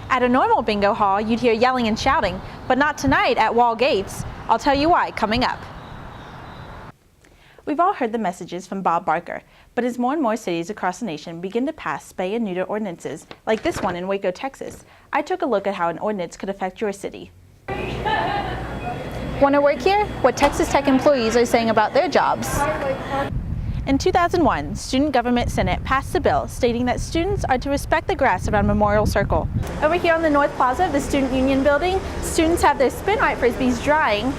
At a normal bingo hall, you'd hear yelling and shouting, but not tonight at Wall Gates. I'll tell you why coming up. We've all heard the messages from Bob Barker, but as more and more cities across the nation begin to pass spay and neuter ordinances, like this one in Waco, Texas, I took a look at how an ordinance could affect your city. Want to work here? What Texas Tech employees are saying about their jobs. In 2001, Student Government Senate passed a bill stating that students are to respect the grass around Memorial Circle. Over here on the North Plaza of the Student Union building, students have their spin art frisbees drying.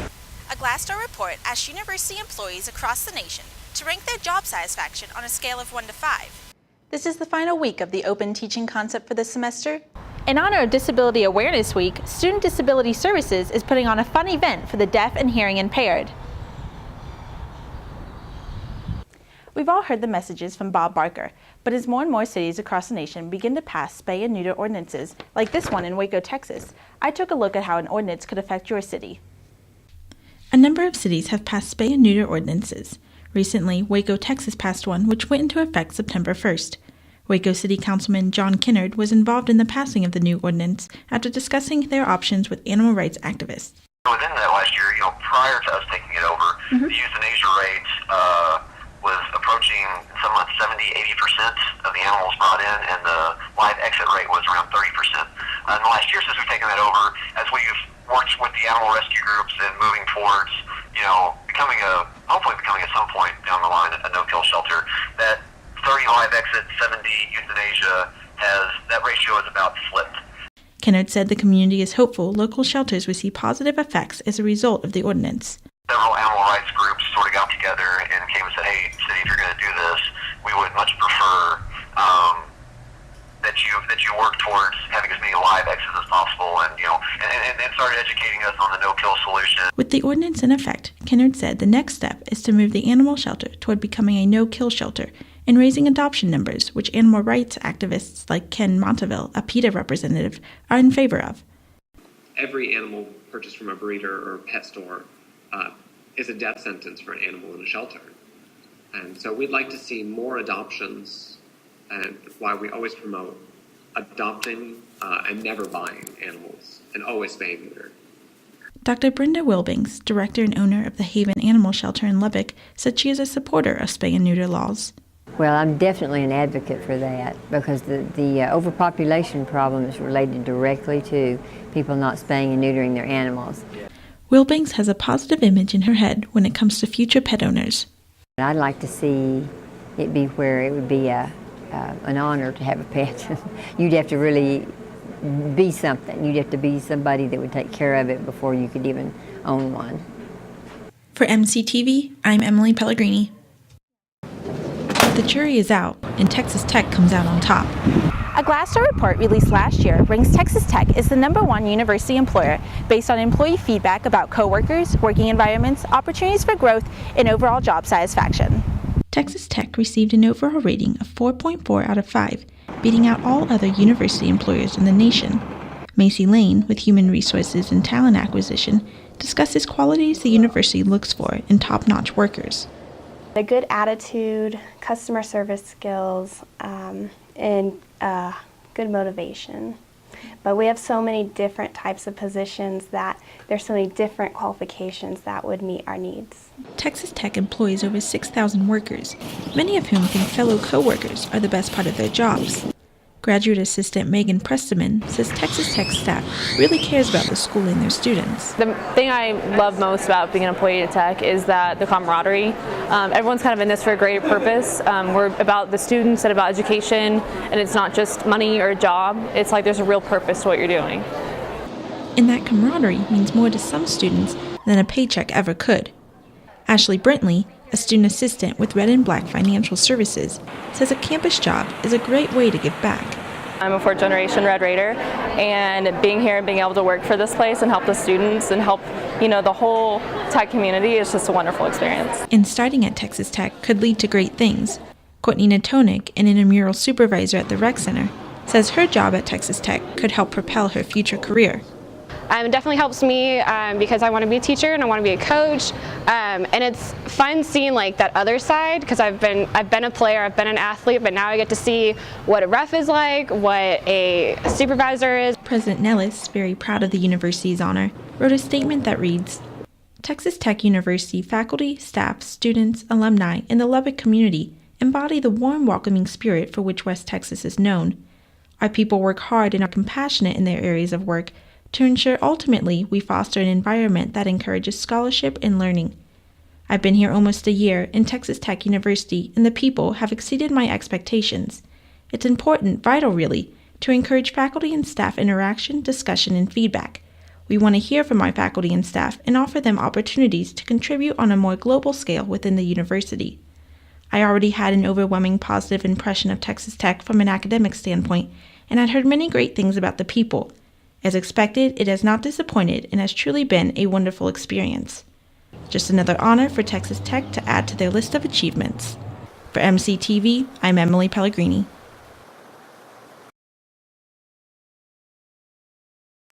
A Glassdoor report asked university employees across the nation to rank their job satisfaction on a scale of 1 to 5. This is the final week of the open teaching concept for this semester. In honor of Disability Awareness Week, Student Disability Services is putting on a fun event for the deaf and hearing impaired. We've all heard the messages from Bob Barker, but as more and more cities across the nation begin to pass spay and neuter ordinances, like this one in Waco, Texas, I took a look at how an ordinance could affect your city. A number of cities have passed spay and neuter ordinances. Recently, Waco, Texas passed one which went into effect September 1st. Waco City Councilman John Kinnard was involved in the passing of the new ordinance after discussing their options with animal rights activists. Within that last year, prior to us taking it over, the euthanasia rate was approaching some months 70-80% of the animals brought in, and the live exit rate was around 30%. In the last year since we've taken that over, as we've worked with the animal rescue groups and moving towards, hopefully becoming at some point down the line a no-kill shelter, that 30 live exit, 70 euthanasia that ratio is about flipped. Kennard said the community is hopeful local shelters will see positive effects as a result of the ordinance. Several animal rights groups sort of got together and came and said, hey, city, if you're going to do this, we would much prefer that you work towards having as many live exits as possible, and started educating us on the no-kill solution. With the ordinance in effect, Kennard said the next step is to move the animal shelter toward becoming a no-kill shelter and raising adoption numbers, which animal rights activists like Ken Monteville, a PETA representative, are in favor of. Every animal purchased from a breeder or pet store is a death sentence for an animal in a shelter. And so we'd like to see more adoptions, and why we always promote adopting and never buying animals, and always spaying and neuter. Dr. Brenda Wilbings, director and owner of the Haven Animal Shelter in Lubbock, said she is a supporter of spay and neuter laws. Well, I'm definitely an advocate for that because the overpopulation problem is related directly to people not spaying and neutering their animals. Wilbings has a positive image in her head when it comes to future pet owners. I'd like to see it be where it would be an honor to have a pet. You'd have to really be something. You'd have to be somebody that would take care of it before you could even own one. For MCTV, I'm Emily Pellegrini. The jury is out, and Texas Tech comes out on top. A Glassdoor report released last year ranks Texas Tech as the #1 university employer based on employee feedback about coworkers, working environments, opportunities for growth, and overall job satisfaction. Texas Tech received an overall rating of 4.4 out of 5, beating out all other university employers in the nation. Macy Lane, with Human Resources and Talent Acquisition, discusses qualities the university looks for in top-notch workers. A good attitude, customer service skills, and good motivation. But we have so many different types of positions that there's so many different qualifications that would meet our needs. Texas Tech employs over 6,000 workers, many of whom think fellow co-workers are the best part of their jobs. Graduate Assistant Megan Presteman says Texas Tech staff really cares about the school and their students. The thing I love most about being an employee at Tech is that the camaraderie. Everyone's kind of in this for a greater purpose. We're about the students and about education, and it's not just money or a job. It's like there's a real purpose to what you're doing. And that camaraderie means more to some students than a paycheck ever could. Ashley Brentley, a student assistant with Red and Black Financial Services, says a campus job is a great way to give back. I'm a fourth-generation Red Raider, and being here and being able to work for this place and help the students and help, the whole Tech community is just a wonderful experience. And starting at Texas Tech could lead to great things. Courtney Natonik, an intramural supervisor at the Rec Center, says her job at Texas Tech could help propel her future career. It definitely helps me because I want to be a teacher and I want to be a coach, and it's fun seeing like that other side, because I've been a player, I've been an athlete, but now I get to see what a ref is like, what a supervisor is. President Nellis, very proud of the university's honor, wrote a statement that reads, "Texas Tech University faculty, staff, students, alumni, and the Lubbock community embody the warm, welcoming spirit for which West Texas is known. Our people work hard and are compassionate in their areas of work to ensure ultimately we foster an environment that encourages scholarship and learning. I've been here almost a year, and Texas Tech University and the people have exceeded my expectations. It's important, vital really, to encourage faculty and staff interaction, discussion, and feedback. We want to hear from our faculty and staff and offer them opportunities to contribute on a more global scale within the university. I already had an overwhelming positive impression of Texas Tech from an academic standpoint, and I'd heard many great things about the people. As expected, it has not disappointed and has truly been a wonderful experience. Just another honor for Texas Tech to add to their list of achievements." For MCTV, I'm Emily Pellegrini.